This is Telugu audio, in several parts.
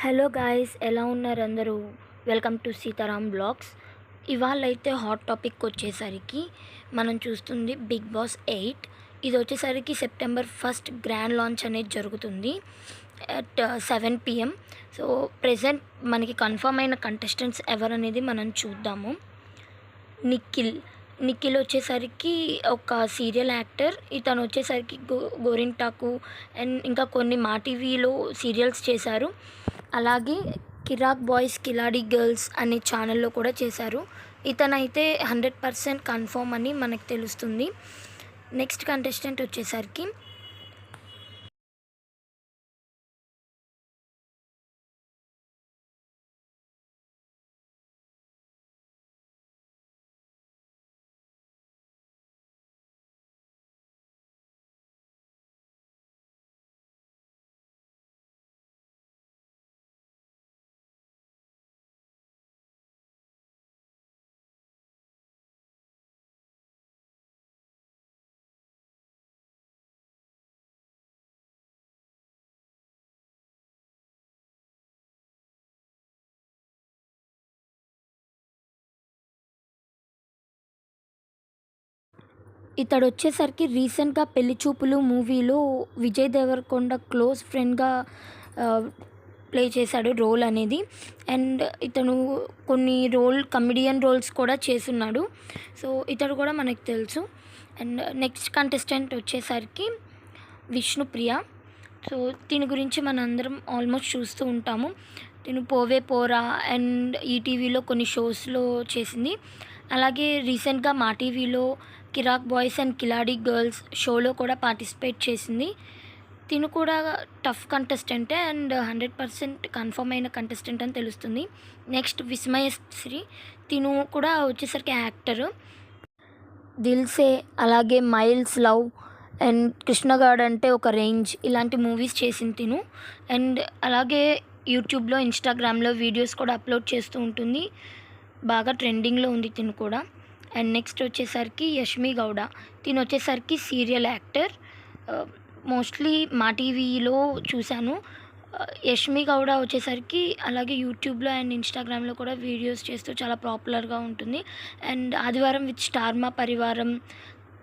హలో గాయ్స్, ఎలా ఉన్నారు అందరూ? Welcome to Sitaram blogs. ఇవాళ అయితే హాట్ టాపిక్ వచ్చేసరికి మనం చూస్తుంది బిగ్ బాస్ 8. ఇది వచ్చేసరికి సెప్టెంబర్ 1 గ్రాండ్ లాంచ్ అనేది జరుగుతుంది అట్ 7 PM. సో ప్రెజెంట్ మనకి కన్ఫర్మ్ అయిన కంటెస్టెంట్స్ ఎవరనేది మనం చూద్దాము. నిఖిల్ వచ్చేసరికి ఒక సీరియల్ యాక్టర్. ఇతను వచ్చేసరికి గోరింటాకు అండ్ ఇంకా కొన్ని మా టీవీలో సీరియల్స్ చేశారు. అలాగే కిరాక్ బాయ్స్ కిలాడి గర్ల్స్ అనే ఛానల్లో కూడా చేశారు. ఇతనైతే 100% కన్ఫర్మ్ అని మనకు తెలుస్తుంది. నెక్స్ట్ కంటెస్టెంట్ వచ్చేసరికి ఇతడు వచ్చేసరికి రీసెంట్గా పెళ్లి చూపులు మూవీలో విజయ్ దేవరకొండ క్లోజ్ ఫ్రెండ్గా ప్లే చేశాడు రోల్ అనేది. అండ్ ఇతను కొన్ని కమెడియన్ రోల్స్ కూడా చేస్తున్నాడు. సో ఇతడు కూడా మనకు తెలుసు. అండ్ నెక్స్ట్ కంటెస్టెంట్ వచ్చేసరికి విష్ణుప్రియ. సో దీని గురించి మనందరం ఆల్మోస్ట్ చూస్తూ ఉంటాము. తిను పోవే పోరా అండ్ ఈటీవీలో కొన్ని షోస్లో చేసింది. అలాగే రీసెంట్గా మా టీవీలో కిరాక్ బాయ్స్ అండ్ కిలాడి గర్ల్స్ షోలో కూడా పార్టిసిపేట్ చేసింది. తిను కూడా టఫ్ కంటెస్టెంటే అండ్ 100% కన్ఫర్మ్ అయిన కంటెస్టెంట్ అని తెలుస్తుంది. నెక్స్ట్ విస్మయశ్రీ. తిను కూడా వచ్చేసరికి యాక్టరు. దిల్సే, అలాగే మైల్స్ లవ్ అండ్ కృష్ణగాడ్ అంటే ఒక రేంజ్ ఇలాంటి మూవీస్ చేసింది తిను. అండ్ అలాగే యూట్యూబ్లో ఇన్స్టాగ్రామ్లో వీడియోస్ కూడా అప్లోడ్ చేస్తూ ఉంటుంది. బాగా ట్రెండింగ్లో ఉంది తిను కూడా. అండ్ నెక్స్ట్ వచ్చేసరికి యష్మి గౌడ. తిను వచ్చేసరికి సీరియల్ యాక్టర్. మోస్ట్లీ మా టీవీలో చూశాను. యష్మి గౌడ వచ్చేసరికి అలాగే యూట్యూబ్లో అండ్ ఇన్స్టాగ్రామ్లో కూడా వీడియోస్ చేస్తూ చాలా పాపులర్గా ఉంటుంది. అండ్ ఆదివారం విత్ స్టార్ మా పరివారం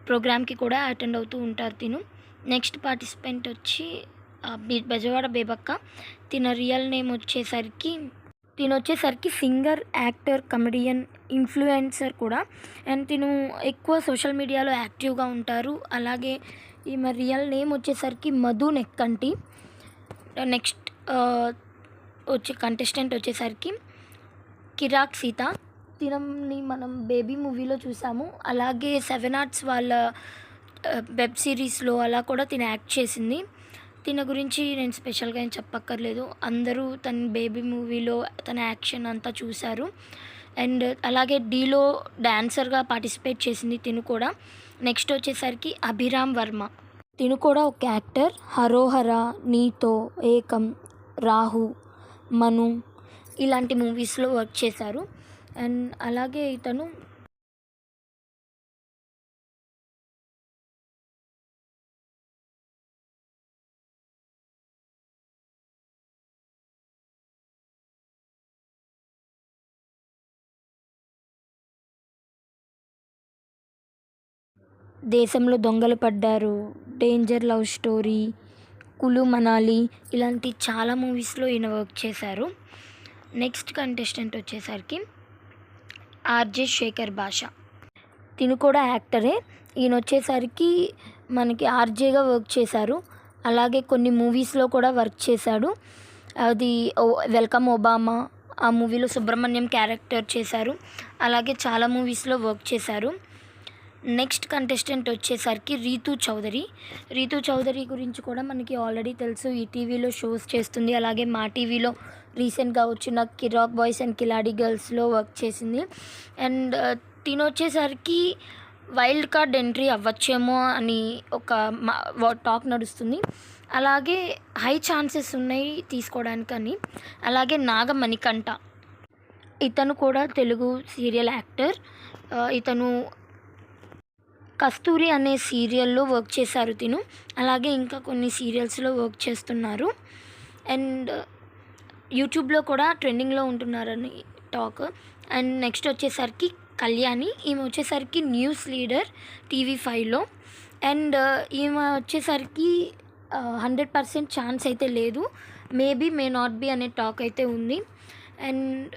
ప్రోగ్రామ్కి కూడా అటెండ్ అవుతూ ఉంటారు తిను. నెక్స్ట్ పార్టిసిపెంట్ వచ్చి బెజవాడ బేబక్క. తిన రియల్ నేమ్ వచ్చేసరికి సింగర్, యాక్టర్, కమెడియన్, ఇన్ఫ్లుయెన్సర్ కూడా. అండ్ తిను ఎక్కువ సోషల్ మీడియాలో యాక్టివ్గా ఉంటారు. అలాగే ఈమె రియల్ నేమ్ వచ్చేసరికి మధు నెక్కంటి. నెక్స్ట్ కంటెస్టెంట్ వచ్చేసరికి కిరాక్ సీత. తినని మనం బేబీ మూవీలో చూసాము. అలాగే 7 Arts వాళ్ళ వెబ్ సిరీస్లో అలా కూడా తిన యాక్ట్ చేసింది. తిన గురించి నేను స్పెషల్గా ఏం చెప్పక్కర్లేదు. అందరూ తన బేబీ మూవీలో తన యాక్షన్ అంతా చూశారు. అండ్ అలాగే డీలో డాన్సర్గా పార్టిసిపేట్ చేసింది తిను కూడా. నెక్స్ట్ వచ్చేసరికి అభిరామ్ వర్మ. తిను కూడా ఒక యాక్టర్. హరోహర, నీతో, ఏకం, రాహు, మను ఇలాంటి మూవీస్లో వర్క్ చేశారు. అండ్ అలాగే ఇతను దేశంలో దొంగలు పడ్డారు, డేంజర్ లవ్ స్టోరీ, కులు మనాలి ఇలాంటి చాలా మూవీస్లో ఈయన వర్క్ చేశారు. నెక్స్ట్ కంటెస్టెంట్ వచ్చేసరికి ఆర్జే శేఖర్ భాష. తిను కూడా యాక్టరే. ఈయన వచ్చేసరికి మనకి ఆర్జేగా వర్క్ చేశారు. అలాగే కొన్ని మూవీస్లో కూడా వర్క్ చేశాడు. అది వెల్కమ్ ఒబామా ఆ మూవీలో సుబ్రహ్మణ్యం క్యారెక్టర్ చేశారు. అలాగే చాలా మూవీస్లో వర్క్ చేశారు. నెక్స్ట్ కంటెస్టెంట్ వచ్చేసరికి రీతూ చౌదరి గురించి కూడా మనకి ఆల్రెడీ తెలుసు. ఈ టీవీలో షోస్ చేస్తుంది. అలాగే మా టీవీలో రీసెంట్గా వచ్చిన కిరాక్ బాయ్స్ అండ్ కిలాడి గర్ల్స్లో వర్క్ చేసింది. అండ్ తిను వచ్చేసరికి వైల్డ్ కార్డ్ ఎంట్రీ అవ్వచ్చేమో అని ఒక టాక్ నడుస్తుంది. అలాగే హై ఛాన్సెస్ ఉన్నాయి తీసుకోవడానికని. అలాగే నాగమణికంఠ. ఇతను కూడా తెలుగు సీరియల్ యాక్టర్. ఇతను కస్తూరి అనే సీరియల్లో వర్క్ చేశారు తిను. అలాగే ఇంకా కొన్ని సీరియల్స్లో వర్క్ చేస్తున్నారు. అండ్ యూట్యూబ్లో కూడా ట్రెండింగ్లో ఉంటున్నారని టాక్. అండ్ నెక్స్ట్ వచ్చేసరికి కళ్యాణి, ఈమె వచ్చేసరికి న్యూస్ లీడర్ టీవీ5లో. అండ్ ఈమె వచ్చేసరికి 100% ఛాన్స్ అయితే లేదు, మేబీ మే నాట్ బి అనే టాక్ అయితే ఉంది. అండ్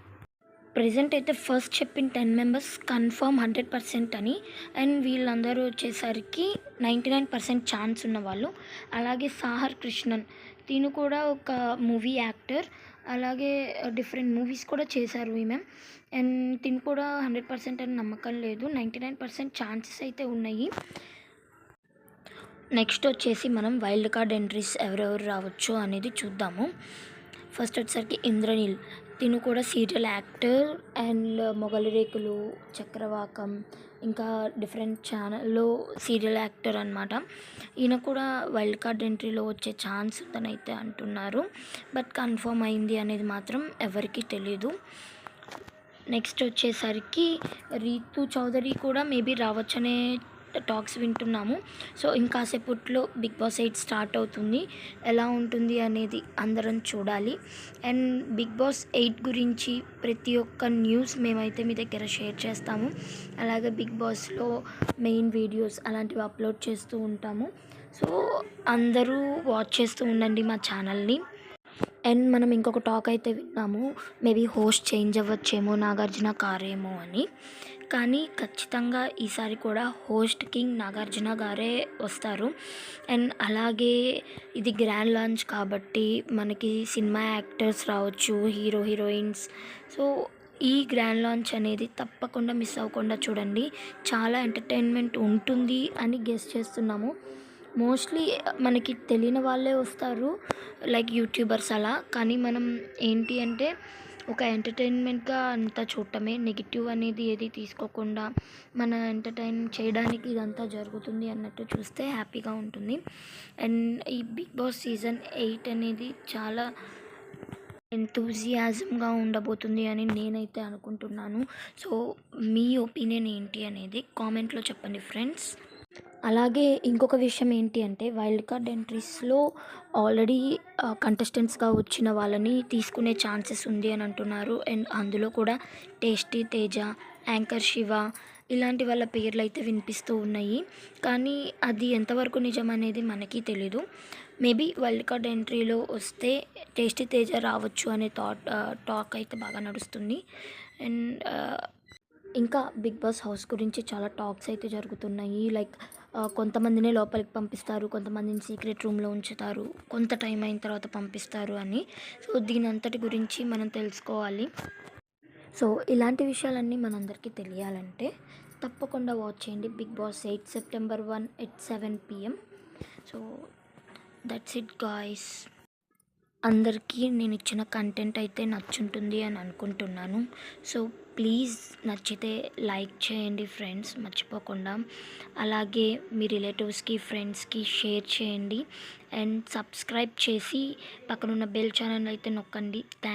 ప్రెజెంట్ అయితే ఫస్ట్ చెప్పిన 10 మెంబర్స్ కన్ఫర్మ్ 100% అని. అండ్ వీళ్ళందరూ వచ్చేసరికి 99% ఛాన్స్ ఉన్నవాళ్ళు. అలాగే సాహర్ కృష్ణన్, తిను కూడా ఒక మూవీ యాక్టర్, అలాగే డిఫరెంట్ మూవీస్ కూడా చేశారు ఈమె. అండ్ తిను కూడా 100% అని నమ్మకం లేదు, 99% ఛాన్సెస్ అయితే ఉన్నాయి. నెక్స్ట్ వచ్చేసి మనం వైల్డ్ కార్డ్ ఎంట్రీస్ ఎవరెవరు రావచ్చు అనేది చూద్దాము. ఫస్ట్ వచ్చేసరికి ఇంద్రనీల్, తిను కూడా సీరియల్ యాక్టర్ అండ్ మొగలి రేకులు, చక్రవాకం, ఇంకా డిఫరెంట్ ఛానల్లో సీరియల్ యాక్టర్ అనమాట. ఈయన కూడా వైల్డ్ కార్డ్ ఎంట్రీలో వచ్చే ఛాన్స్ ఉందని అయితే అంటున్నారు, బట్ కన్ఫర్మ్ అయింది అనేది మాత్రం ఎవరికీ తెలీదు. నెక్స్ట్ వచ్చేసరికి రీతు చౌదరి కూడా మేబీ రావచ్చనే టాక్స్ వింటున్నాము. సో ఇంకాసేపట్లో బిగ్ బాస్ 8 స్టార్ట్ అవుతుంది, ఎలా ఉంటుంది అనేది అందరం చూడాలి. అండ్ బిగ్ బాస్ 8 గురించి ప్రతి ఒక్క న్యూస్ మేమైతే మీ దగ్గర షేర్ చేస్తాము. అలాగే బిగ్ బాస్లో మెయిన్ వీడియోస్ అలాంటివి అప్లోడ్ చేస్తూ ఉంటాము. సో అందరూ వాచ్ చేస్తూ ఉండండి మా ఛానల్ని. అండ్ మనం ఇంకొక టాక్ అయితే విన్నాము, మేబీ హోస్ట్ చేంజ్ అవ్వచ్చేమో, నాగార్జున కారేమో అని. కానీ ఖచ్చితంగా ఈసారి కూడా హోస్ట్ కింగ్ నాగార్జున గారే వస్తారు. అండ్ అలాగే ఇది గ్రాండ్ లాంచ్ కాబట్టి మనకి సినిమా యాక్టర్స్ రావచ్చు, హీరోయిన్స్. సో ఈ గ్రాండ్ లాంచ్ అనేది తప్పకుండా మిస్ అవ్వకుండా చూడండి, చాలా ఎంటర్టైన్మెంట్ ఉంటుంది అని గెస్ చేస్తున్నాము. మోస్ట్లీ మనకి తెలియని వాళ్ళే వస్తారు, లైక్ యూట్యూబర్స్ అలా. కానీ మనం ఏంటి అంటే ఒక ఎంటర్టైన్మెంట్గా అంతా చూడటమే, నెగిటివ్ అనేది ఏది తీసుకోకుండా మన ఎంటర్టైన్ చేయడానికి ఇదంతా జరుగుతుంది అన్నట్టు చూస్తే హ్యాపీగా ఉంటుంది. అండ్ ఈ బిగ్ బాస్ సీజన్ 8 అనేది చాలా ఎంతూజియాజంగా ఉండబోతుంది అని నేనైతే అనుకుంటున్నాను. సో మీ ఒపీనియన్ ఏంటి అనేది కామెంట్లో చెప్పండి ఫ్రెండ్స్. అలాగే ఇంకొక విషయం ఏంటి అంటే వైల్డ్ కార్డ్ ఎంట్రీస్లో ఆల్రెడీ కంటెస్టెంట్స్గా వచ్చిన వాళ్ళని తీసుకునే ఛాన్సెస్ ఉంది అని అంటున్నారు. అండ్ అందులో కూడా టేస్టీ తేజ, యాంకర్ శివ ఇలాంటి వాళ్ళ పేర్లు అయితే వినిపిస్తూ ఉన్నాయి. కానీ అది ఎంతవరకు నిజం అనేది మనకి తెలీదు. మేబీ వైల్డ్ కార్డ్ ఎంట్రీలో వస్తే టేస్టీ తేజ రావచ్చు అనే టాక్ అయితే బాగా నడుస్తుంది. అండ్ ఇంకా బిగ్ బాస్ హౌస్ గురించి చాలా టాక్స్ అయితే జరుగుతున్నాయి. లైక్ కొంతమందినే లోపలికి పంపిస్తారు, కొంతమందిని సీక్రెట్ రూమ్లో ఉంచుతారు, కొంత టైం అయిన తర్వాత పంపిస్తారు అని. సో దీని అంతటి గురించి మనం తెలుసుకోవాలి. సో ఇలాంటి విషయాలన్నీ మనందరికీ తెలియాలంటే తప్పకుండా వాచ్ చేయండి Bigg Boss 8 September 1 at 7 PM. So that's it guys. అందరికీ నేను ఇచ్చిన కంటెంట్ అయితే నచ్చుంటుంది అని అనుకుంటున్నాను. సో ప్లీజ్ నచ్చితే లైక్ చేయండి ఫ్రెండ్స్, మర్చిపోకుండా. అలాగే మీ రిలేటివ్స్కి, ఫ్రెండ్స్కి షేర్ చేయండి. అండ్ సబ్స్క్రైబ్ చేసి పక్కనున్న బెల్ ఛానల్ అయితే నొక్కండి. థ్యాంక్